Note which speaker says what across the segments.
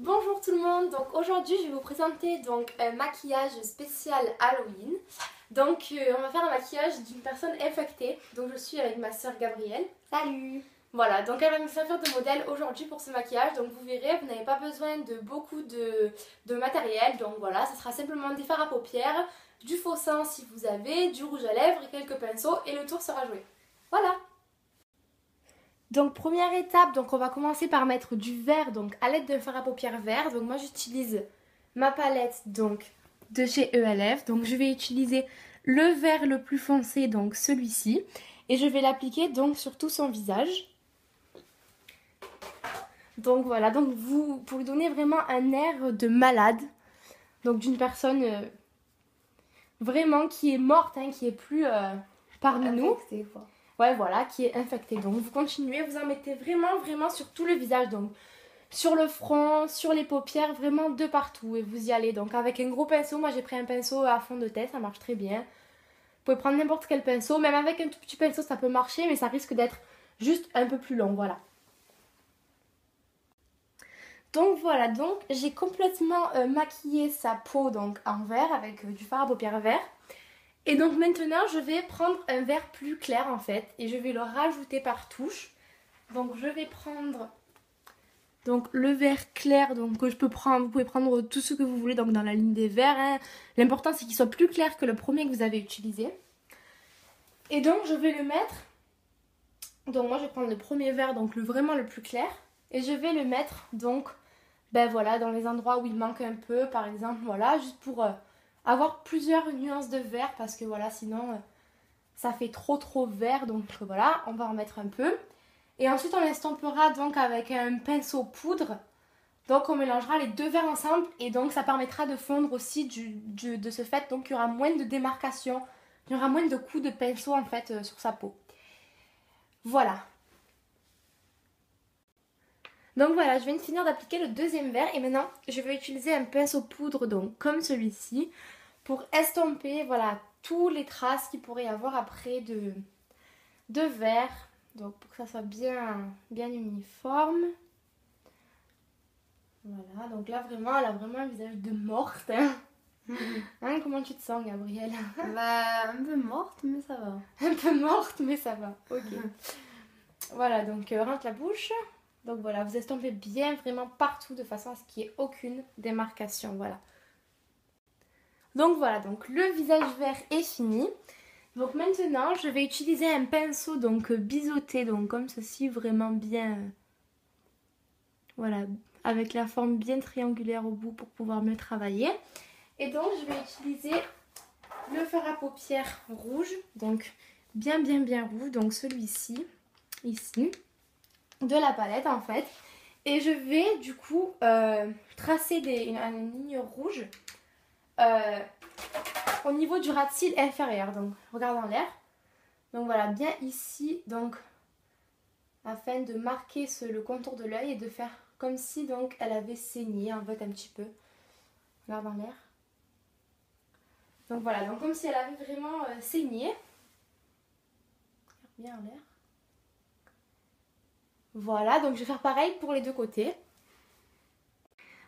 Speaker 1: Bonjour tout le monde, donc aujourd'hui je vais vous présenter donc un maquillage spécial Halloween. Donc on va faire un maquillage d'une personne infectée, donc je suis avec ma soeur Gabrielle.
Speaker 2: Salut!
Speaker 1: Voilà, donc elle va me servir de modèle aujourd'hui pour ce maquillage, donc vous verrez, vous n'avez pas besoin de beaucoup de matériel, donc voilà, ce sera simplement des fards à paupières, du faux sang si vous avez, du rouge à lèvres et quelques pinceaux et le tour sera joué. Voilà! Donc première étape, donc on va commencer par mettre du vert donc à l'aide d'un fard à paupières vert. Donc moi j'utilise ma palette donc de chez ELF. Donc je vais utiliser le vert le plus foncé, donc celui-ci, et je vais l'appliquer donc sur tout son visage. Donc voilà, donc vous pour lui donner vraiment un air de malade, donc d'une personne vraiment qui est morte, hein, qui est plus parmi nous.
Speaker 2: Quoi.
Speaker 1: Ouais, voilà, qui est infecté. Donc vous continuez, vous en mettez vraiment sur tout le visage. Donc sur le front, sur les paupières, vraiment de partout. Et vous y allez. Donc avec un gros pinceau, moi j'ai pris un pinceau à fond de teint, ça marche très bien. Vous pouvez prendre n'importe quel pinceau, même avec un tout petit pinceau ça peut marcher, mais ça risque d'être juste un peu plus long, voilà. Donc voilà, donc j'ai complètement maquillé sa peau donc en vert avec du fard à paupières vert. Et donc maintenant je vais prendre un vert plus clair en fait et je vais le rajouter par touche. Donc je vais prendre donc le vert clair donc que je peux prendre, vous pouvez prendre tout ce que vous voulez donc dans la ligne des verts, hein. L'important c'est qu'il soit plus clair que le premier que vous avez utilisé. Et donc je vais le mettre, donc moi je vais prendre le premier vert donc vraiment le plus clair et je vais le mettre donc ben voilà dans les endroits où il manque un peu par exemple, voilà, juste pour avoir plusieurs nuances de vert parce que voilà sinon ça fait trop vert, donc voilà, on va en mettre un peu. Et ensuite on estompera donc avec un pinceau poudre, donc on mélangera les deux verres ensemble et donc ça permettra de fondre aussi de ce fait, donc il y aura moins de démarcation, il y aura moins de coups de pinceau en fait sur sa peau. Voilà. Donc voilà, je viens de finir d'appliquer le deuxième verre et maintenant je vais utiliser un pinceau poudre donc comme celui-ci pour estomper voilà tous les traces qu'il pourrait y avoir après de verre, donc pour que ça soit bien uniforme. Voilà, donc là vraiment elle a vraiment un visage de morte, hein. Hein, comment tu te sens Gabrielle?
Speaker 2: Bah, un peu morte, mais ça va.
Speaker 1: Un peu morte mais ça va, ok. Voilà, donc rentre la bouche. Donc voilà, vous estompez bien vraiment partout de façon à ce qu'il n'y ait aucune démarcation, voilà. Donc voilà, donc le visage vert est fini. Donc maintenant, je vais utiliser un pinceau donc biseauté, donc comme ceci, vraiment bien, voilà, avec la forme bien triangulaire au bout pour pouvoir mieux travailler. Et donc je vais utiliser le fard à paupières rouge, donc bien rouge, donc celui-ci, ici, de la palette en fait. Et je vais du coup tracer une ligne rouge au niveau du ras de cils inférieur, donc regarde en l'air. Donc voilà, bien ici, donc afin de marquer le contour de l'œil et de faire comme si donc elle avait saigné en fait un petit peu. Regarde en l'air. Donc voilà, donc comme si elle avait vraiment saigné. Regarde bien en l'air. Voilà, donc je vais faire pareil pour les deux côtés.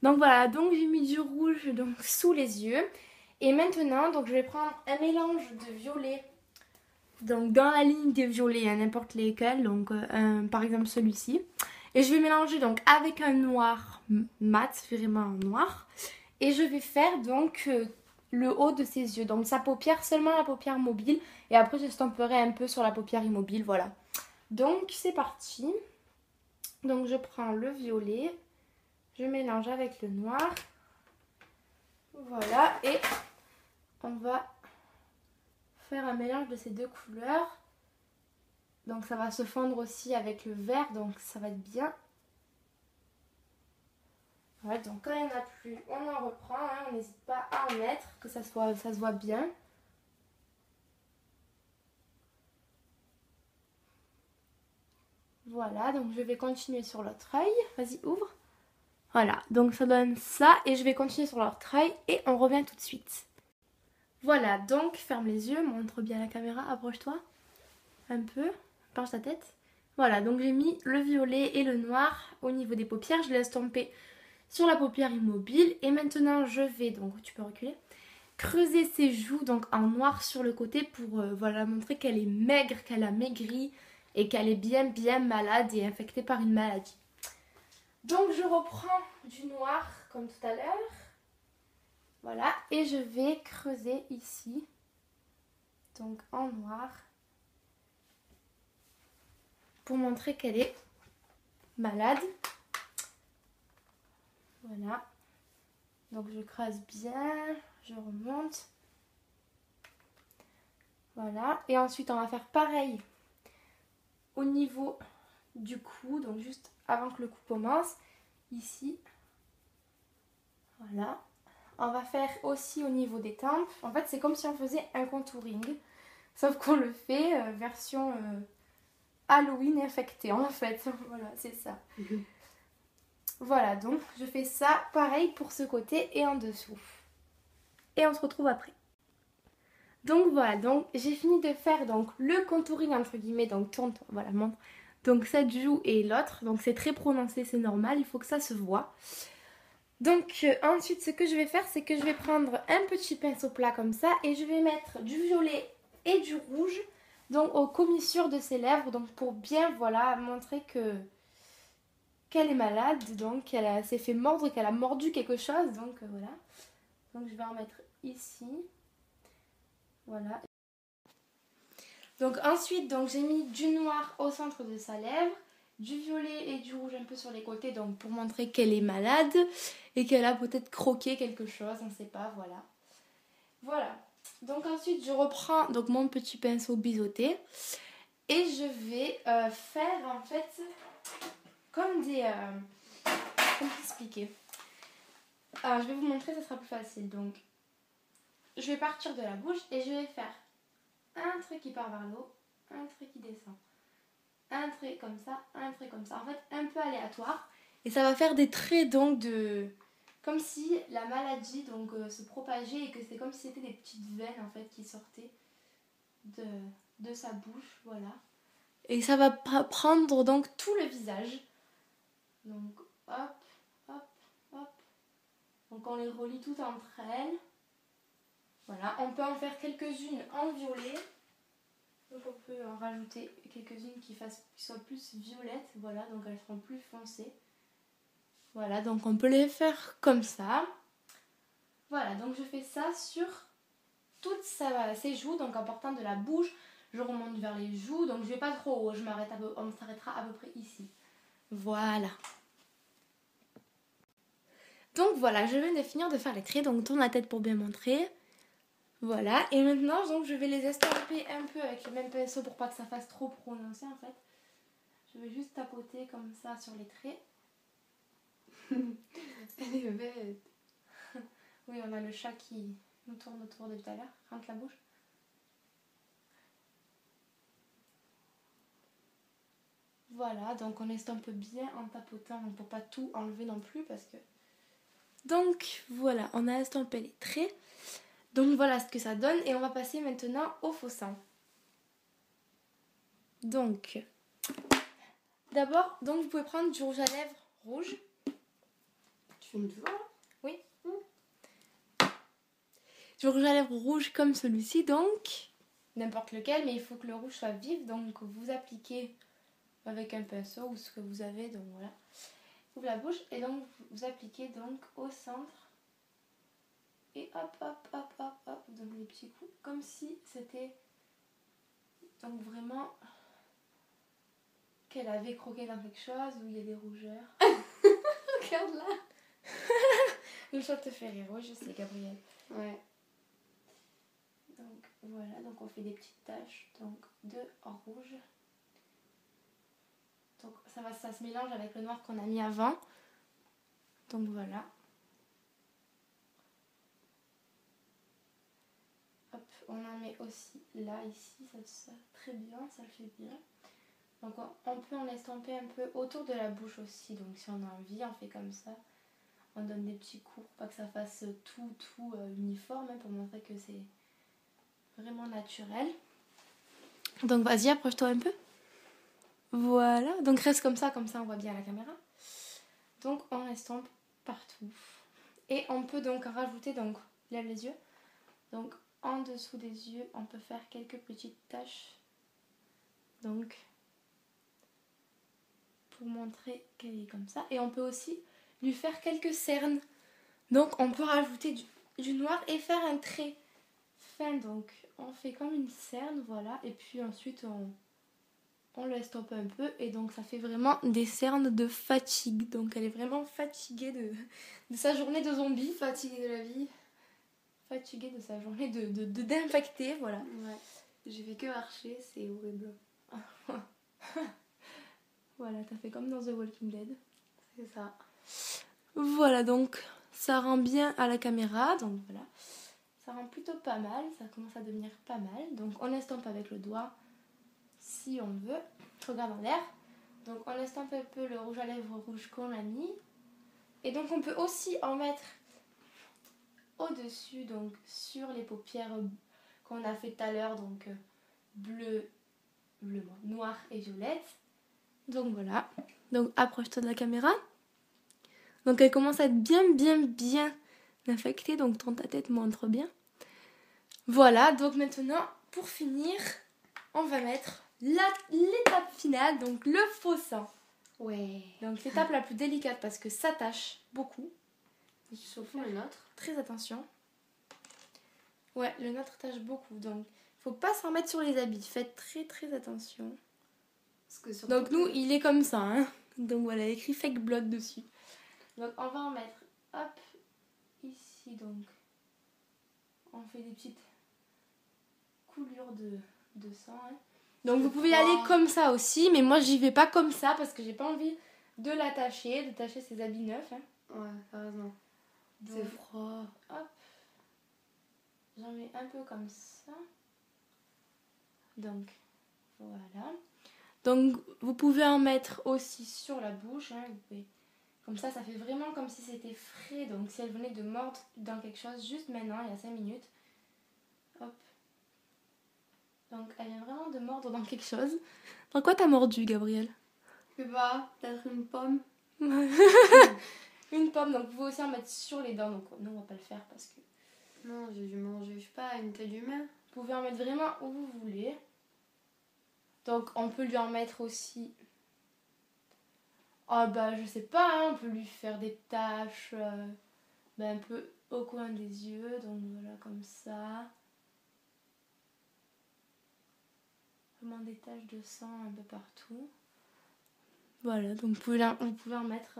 Speaker 1: Donc voilà, donc j'ai mis du rouge donc sous les yeux. Et maintenant, donc je vais prendre un mélange de violet. Donc dans la ligne des violets, hein, n'importe lesquels, donc par exemple celui-ci. Et je vais mélanger donc avec un noir mat, vraiment noir. Et je vais faire donc le haut de ses yeux, donc sa paupière, seulement la paupière mobile. Et après je stamperai un peu sur la paupière immobile, voilà. Donc c'est parti. Donc je prends le violet, je mélange avec le noir. Voilà, et on va faire un mélange de ces deux couleurs. Donc ça va se fondre aussi avec le vert, donc ça va être bien. Voilà, donc quand il n'y en a plus, on en reprend, hein, on n'hésite pas à en mettre, que ça se voit bien. Voilà, donc je vais continuer sur l'autre œil. Vas-y, ouvre. Voilà, donc ça donne ça et je vais continuer sur l'autre œil et on revient tout de suite. Voilà, donc ferme les yeux, montre bien la caméra, approche-toi un peu, penche ta tête. Voilà, donc j'ai mis le violet et le noir au niveau des paupières, je l'ai estompé sur la paupière immobile. Et maintenant je vais, donc tu peux reculer, creuser ses joues donc en noir sur le côté pour voilà, montrer qu'elle est maigre, qu'elle a maigri et qu'elle est bien malade et infectée par une maladie. Donc je reprends du noir comme tout à l'heure. Voilà, et je vais creuser ici, donc en noir, pour montrer qu'elle est malade. Voilà, donc je creuse bien, je remonte. Voilà, et ensuite on va faire pareil au niveau du cou, donc juste avant que le cou commence, ici. Voilà. On va faire aussi au niveau des tempes. En fait, c'est comme si on faisait un contouring. Sauf qu'on le fait version Halloween infectée, en fait. Voilà, c'est ça. Voilà, donc je fais ça pareil pour ce côté et en dessous. Et on se retrouve après. Donc voilà, donc j'ai fini de faire donc le contouring entre guillemets. Donc tourne-toi, voilà, montre. Donc cette joue et l'autre. Donc c'est très prononcé, c'est normal. Il faut que ça se voit. Donc ensuite ce que je vais faire, c'est que je vais prendre un petit pinceau plat comme ça et je vais mettre du violet et du rouge donc aux commissures de ses lèvres, donc pour bien voilà montrer qu'elle est malade, donc qu'elle s'est fait mordre, qu'elle a mordu quelque chose, donc voilà. Donc je vais en mettre ici, voilà. Donc ensuite donc j'ai mis du noir au centre de sa lèvre, du violet et du rouge un peu sur les côtés, donc pour montrer qu'elle est malade et qu'elle a peut-être croqué quelque chose, on ne sait pas, voilà. Voilà. Donc ensuite je reprends donc mon petit pinceau biseauté et je vais faire en fait comme des... comment expliquer, je vais vous montrer, ça sera plus facile. Donc je vais partir de la bouche et je vais faire un trait qui part vers le haut, un trait qui descend. Un trait comme ça, un trait comme ça. En fait, un peu aléatoire. Et ça va faire des traits donc de... Comme si la maladie donc se propageait et que c'est comme si c'était des petites veines en fait qui sortaient de sa bouche. Voilà. Et ça va prendre donc tout le visage. Donc hop, hop, hop. Donc on les relie toutes entre elles. Voilà. On peut en faire quelques-unes en violet. Donc on peut en rajouter quelques-unes qui soient plus violettes, voilà, donc elles seront plus foncées. Voilà, donc on peut les faire comme ça. Voilà, donc je fais ça sur toutes ses joues, donc en partant de la bouche, je remonte vers les joues, donc je vais pas trop haut, on s'arrêtera à peu près ici. Voilà. Donc voilà, je viens de finir de faire les traits, donc tourne la tête pour bien montrer. Voilà, et maintenant donc je vais les estomper un peu avec le même pinceau pour pas que ça fasse trop prononcé en fait. Je vais juste tapoter comme ça sur les traits. Elle est bête. Oui, on a le chat qui nous tourne autour de tout à l'heure. Rentre la bouche. Voilà, donc on estompe bien en tapotant pour pas tout enlever non plus parce que... Donc voilà, on a estompé les traits. Donc voilà ce que ça donne et on va passer maintenant au faux sang. Donc, d'abord, donc vous pouvez prendre du rouge à lèvres rouge.
Speaker 2: Tu fais une fois?
Speaker 1: Oui. Du rouge à lèvres rouge comme celui-ci, donc n'importe lequel, mais il faut que le rouge soit vif, donc vous appliquez avec un pinceau ou ce que vous avez, donc voilà. Ouvre la bouche et donc vous appliquez donc au centre et hop hop hop hop hop, donc des petits coups comme si c'était donc vraiment qu'elle avait croqué dans quelque chose où il y a des rougeurs.
Speaker 2: Regarde là.
Speaker 1: Le chat te fait rire, oui je sais Gabrielle.
Speaker 2: Ouais.
Speaker 1: Donc voilà, donc on fait des petites taches donc de rouge. Donc ça se mélange avec le noir qu'on a mis avant. Donc voilà. Hop, on en met aussi là, ici, ça très bien, ça le fait bien. Donc on peut en estomper un peu autour de la bouche aussi, donc si on a envie, on fait comme ça. On donne des petits coups, pas que ça fasse tout uniforme, hein, pour montrer que c'est vraiment naturel. Donc vas-y, approche-toi un peu. Voilà, donc reste comme ça on voit bien la caméra. Donc on estompe partout. Et on peut donc rajouter, donc, lève les yeux. Donc, en dessous des yeux, on peut faire quelques petites taches. Donc, pour montrer qu'elle est comme ça. Et on peut aussi lui faire quelques cernes. Donc, on peut rajouter du noir et faire un trait fin. Donc, on fait comme une cerne, voilà. Et puis ensuite, on l'estompe un peu. Et donc, ça fait vraiment des cernes de fatigue. Donc, elle est vraiment fatiguée de sa journée de zombie.
Speaker 2: Fatiguée de la vie.
Speaker 1: Fatiguée de sa journée d'infecté, voilà.
Speaker 2: Ouais. J'ai fait que marcher, c'est horrible.
Speaker 1: Voilà, t'as fait comme dans The Walking Dead.
Speaker 2: C'est ça.
Speaker 1: Voilà, donc ça rend bien à la caméra. Donc voilà, ça rend plutôt pas mal. Ça commence à devenir pas mal. Donc on estompe avec le doigt si on veut. Regarde en l'air. Donc on estompe un peu le rouge à lèvres rouge qu'on a mis. Et donc on peut aussi en mettre au-dessus, donc sur les paupières qu'on a fait tout à l'heure. Donc bleu, noir et violette. Donc voilà. Donc approche-toi de la caméra. Donc elle commence à être bien infectée. Donc ta tête montre bien. Voilà. Donc maintenant, pour finir, on va mettre l'étape finale. Donc le faux sang.
Speaker 2: Ouais.
Speaker 1: Donc l'étape la plus délicate parce que ça tâche beaucoup.
Speaker 2: Sauf le nôtre.
Speaker 1: Très attention. Ouais, le nôtre tâche beaucoup. Donc faut pas s'en mettre sur les habits. Faites très attention.
Speaker 2: Parce que
Speaker 1: Donc nous, il est comme ça. Hein. Donc voilà, écrit fake blood dessus. Donc on va en mettre, hop, ici donc. On fait des petites coulures de sang. Hein. Donc vous pouvez y aller comme ça aussi, mais moi j'y vais pas comme ça parce que j'ai pas envie de l'attacher, de tâcher ses habits neufs. Hein.
Speaker 2: Ouais, t'as raison. C'est froid.
Speaker 1: Hop, j'en mets un peu comme ça. Donc voilà. Donc vous pouvez en mettre aussi sur la bouche. Hein. Vous pouvez... Comme ça fait vraiment comme si c'était frais. Donc si elle venait de mordre dans quelque chose, juste maintenant, il y a 5 minutes. Hop. Donc elle vient vraiment de mordre dans quelque chose. Dans quoi t'as mordu, Gabriel?
Speaker 2: Je sais pas, peut-être une pomme.
Speaker 1: Une pomme, donc vous pouvez aussi en mettre sur les dents. Donc nous, on va pas le faire parce que...
Speaker 2: Non, j'ai dû manger, je sais pas, une taille d'humain.
Speaker 1: Vous pouvez en mettre vraiment où vous voulez. Donc on peut lui en mettre aussi... Ah bah je sais pas, hein, on peut lui faire des taches un peu au coin des yeux. Donc voilà, comme ça. Vraiment des taches de sang un peu partout. Voilà, donc vous pouvez en mettre...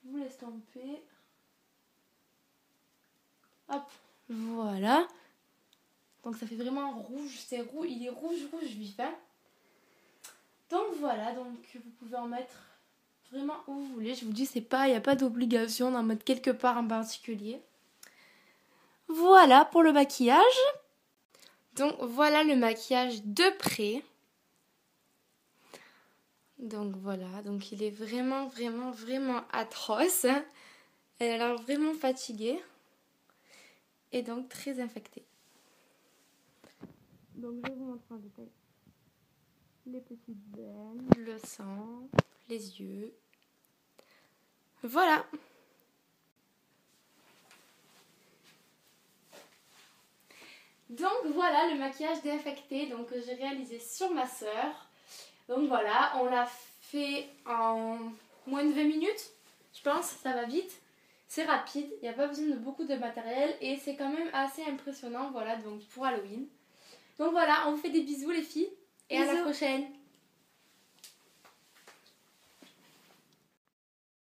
Speaker 1: vous l'estompez. Hop, voilà. Donc ça fait vraiment rouge, c'est rouge, il est rouge vif. Hein. Donc voilà, donc vous pouvez en mettre vraiment où vous voulez. Je vous dis, il n'y a pas d'obligation d'en mettre quelque part en particulier. Voilà pour le maquillage. Donc voilà le maquillage de près. Donc voilà, donc il est vraiment atroce. Elle a l'air vraiment fatiguée. Et donc très infectée. Donc je vais vous montrer en détail les petites veines, le sang, les yeux. Voilà. Donc voilà le maquillage désinfecté donc, que j'ai réalisé sur ma sœur. Donc voilà, on l'a fait en moins de 20 minutes. Je pense, ça va vite. C'est rapide, il n'y a pas besoin de beaucoup de matériel et c'est quand même assez impressionnant, voilà, donc pour Halloween. Donc voilà, on vous fait des bisous les filles et à la prochaine.